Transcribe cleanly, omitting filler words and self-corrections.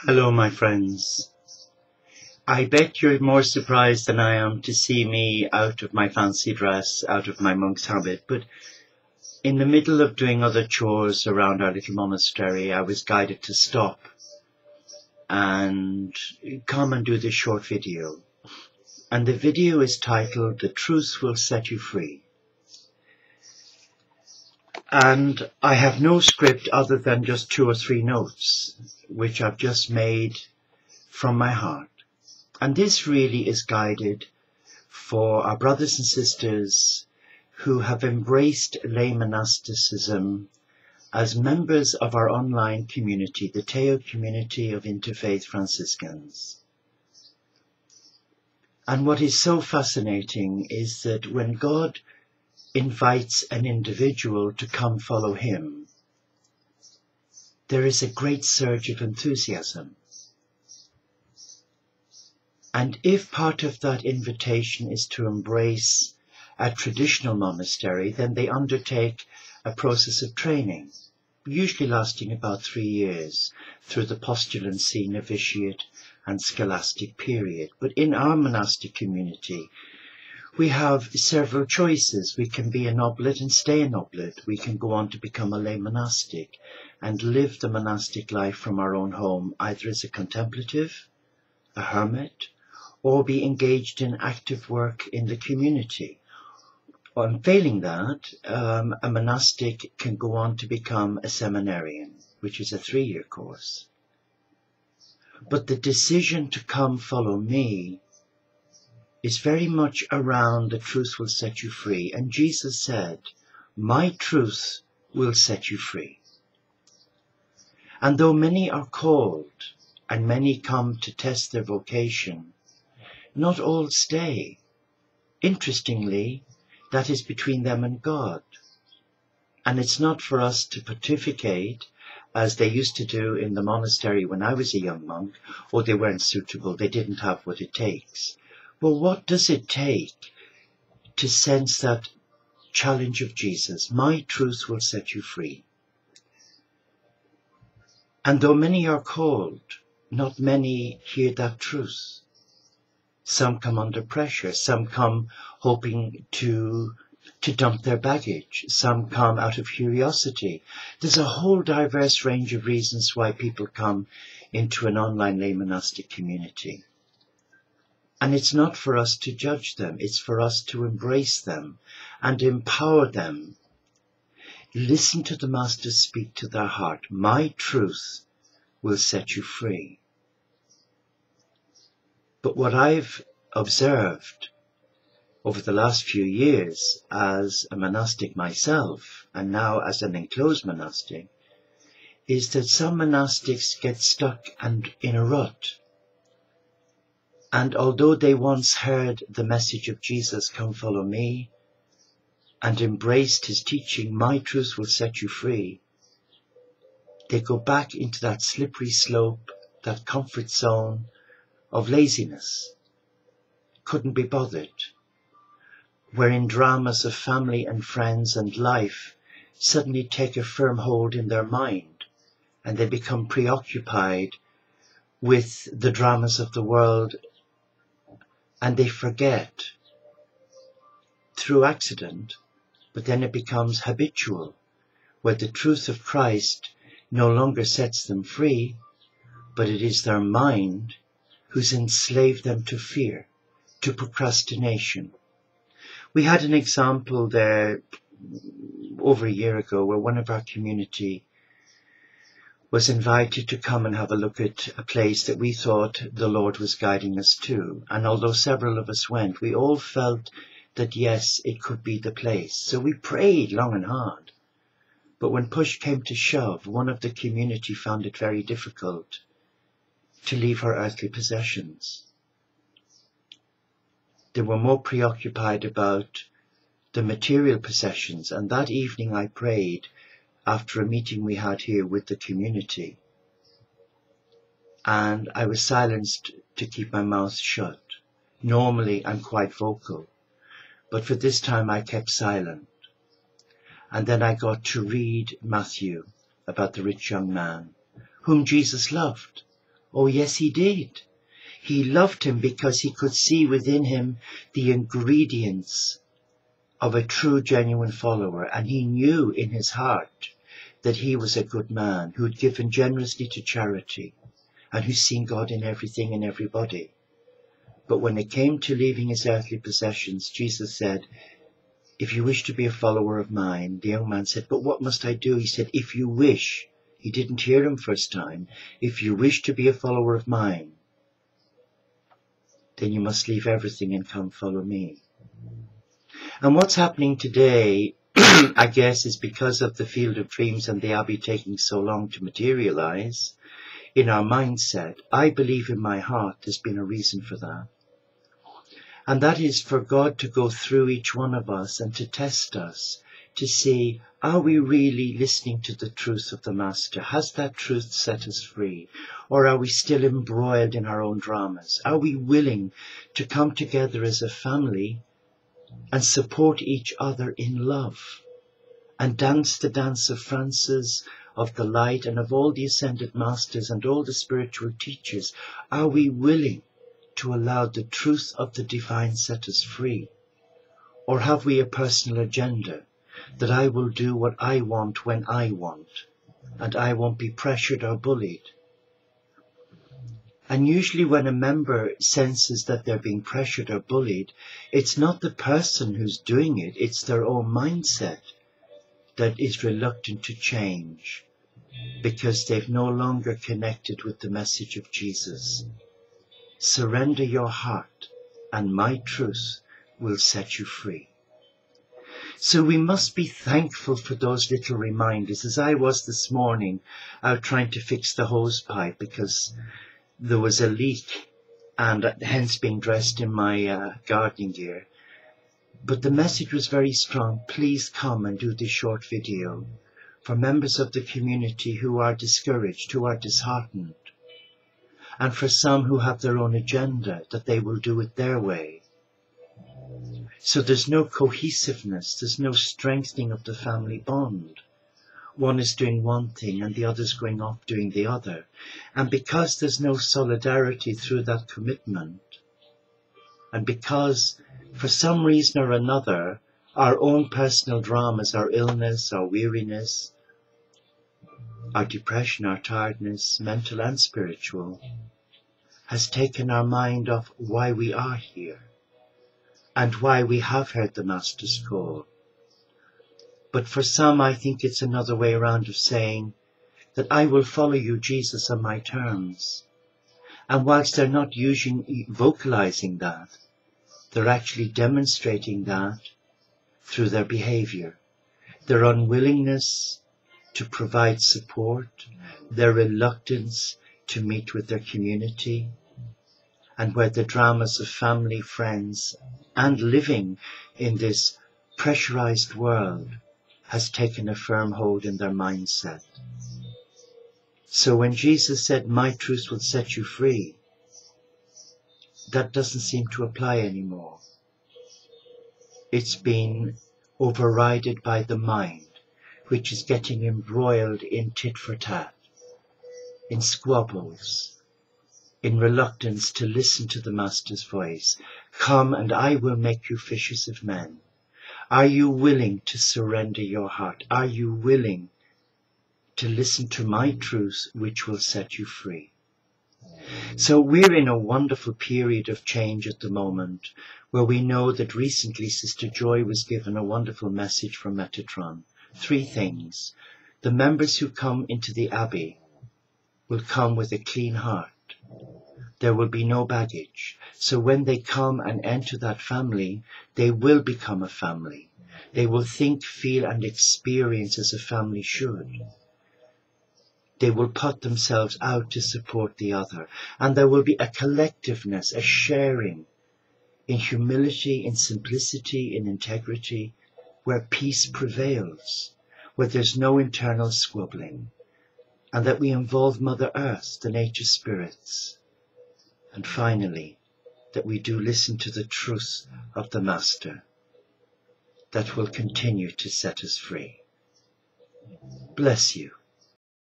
Hello, my friends. I bet you're more surprised than I am to see me out of my fancy dress, out of my monk's habit, but in the middle of doing other chores around our little monastery, I was guided to stop and come and do this short video. And the video is titled, "The Truth Will Set You Free." And I have no script other than just 2 or 3 notes, which I've just made from my heart. And this really is guided for our brothers and sisters who have embraced lay monasticism as members of our online community, the Teo community of Interfaith Franciscans. And what is so fascinating is that when God invites an individual to come follow him, there is a great surge of enthusiasm. And if part of that invitation is to embrace a traditional monastery, then they undertake a process of training, usually lasting about 3 years, through the postulancy, novitiate and scholastic period. But in our monastic community, we have several choices. We can be an oblate and stay an oblate. We can go on to become a lay monastic and live the monastic life from our own home, either as a contemplative, a hermit, or be engaged in active work in the community. On failing that, a monastic can go on to become a seminarian, which is a 3-year course. But the decision to come follow me is very much around the truth will set you free. And Jesus said, "My truth will set you free." And though many are called and many come to test their vocation, not all stay. Interestingly, that is between them and God. And it's not for us to pontificate, as they used to do in the monastery when I was a young monk, or they weren't suitable, they didn't have what it takes. Well, what does it take to sense that challenge of Jesus? My truth will set you free. And though many are called, not many hear that truth. Some come under pressure. Some come hoping to dump their baggage. Some come out of curiosity. There's a whole diverse range of reasons why people come into an online lay monastic community. And it's not for us to judge them. It's for us to embrace them and empower them. Listen to the Masters speak to their heart. My truth will set you free. But what I've observed over the last few years as a monastic myself, and now as an enclosed monastic, is that some monastics get stuck and in a rut. And although they once heard the message of Jesus, "Come follow me," and embraced his teaching, "My truth will set you free," they go back into that slippery slope, that comfort zone of laziness, couldn't be bothered, wherein dramas of family and friends and life suddenly take a firm hold in their mind, and they become preoccupied with the dramas of the world, and they forget through accident, but then it becomes habitual, where the truth of Christ no longer sets them free, but it is their mind who's enslaved them to fear, to procrastination. We had an example there over a year ago where one of our community was invited to come and have a look at a place that we thought the Lord was guiding us to. And although several of us went, we all felt that yes, it could be the place. So we prayed long and hard. But when push came to shove, one of the community found it very difficult to leave her earthly possessions. They were more preoccupied about the material possessions, and that evening I prayed after a meeting we had here with the community, and I was silenced to keep my mouth shut. Normally I'm quite vocal, but for this time I kept silent. And then I got to read Matthew about the rich young man, whom Jesus loved, Oh yes, he did. He loved him because he could see within him the ingredients of a true, genuine follower, and he knew in his heart that he was a good man who'd given generously to charity and who's seen God in everything and everybody. But when it came to leaving his earthly possessions, Jesus said, if you wish to be a follower of mine, the young man said, but what must I do? He said, if you wish, he didn't hear him first time, if you wish to be a follower of mine, then you must leave everything and come follow me. And what's happening today, I guess, is because of the Field of Dreams and the Abbey taking so long to materialize in our mindset. I believe in my heart there's been a reason for that. And that is for God to go through each one of us and to test us, to see, are we really listening to the truth of the Master? Has that truth set us free? Or are we still embroiled in our own dramas? Are we willing to come together as a family and support each other in love and dance the dance of Francis, of the light, and of all the ascended masters and all the spiritual teachers? Are we willing to allow the truth of the divine set us free? Or have we a personal agenda that I will do what I want when I want, and I won't be pressured or bullied? And usually when a member senses that they're being pressured or bullied, it's not the person who's doing it, it's their own mindset that is reluctant to change because they've no longer connected with the message of Jesus. Surrender your heart and my truth will set you free. So we must be thankful for those little reminders. As I was this morning out trying to fix the hose pipe because there was a leak, and hence being dressed in my gardening gear. But the message was very strong. Please come and do this short video for members of the community who are discouraged, who are disheartened, and for some who have their own agenda, that they will do it their way. So there's no cohesiveness, there's no strengthening of the family bond. One is doing one thing and the other's going off doing the other. And because there's no solidarity through that commitment, and because for some reason or another, our own personal dramas, our illness, our weariness, our depression, our tiredness, mental and spiritual, has taken our mind off why we are here and why we have heard the Master's call. But for some, I think it's another way around of saying that I will follow you, Jesus, on my terms. And whilst they're not vocalizing that, they're actually demonstrating that through their behavior, their unwillingness to provide support, their reluctance to meet with their community, and where the dramas of family, friends, and living in this pressurized world has taken a firm hold in their mindset. So when Jesus said, my truth will set you free, that doesn't seem to apply anymore. It's been overridden by the mind, which is getting embroiled in tit for tat, in squabbles, in reluctance to listen to the Master's voice. Come and I will make you fishers of men. Are you willing to surrender your heart? Are you willing to listen to my truth, which will set you free? So we're in a wonderful period of change at the moment, where we know that recently Sister Joy was given a wonderful message from Metatron. 3 things. The members who come into the Abbey will come with a clean heart. There will be no baggage. So when they come and enter that family, they will become a family. They will think, feel and experience as a family should. They will put themselves out to support the other. And there will be a collectiveness, a sharing in humility, in simplicity, in integrity, where peace prevails, where there's no internal squabbling, and that we involve Mother Earth, the nature spirits. And finally, that we do listen to the truth of the Master that will continue to set us free. Bless you.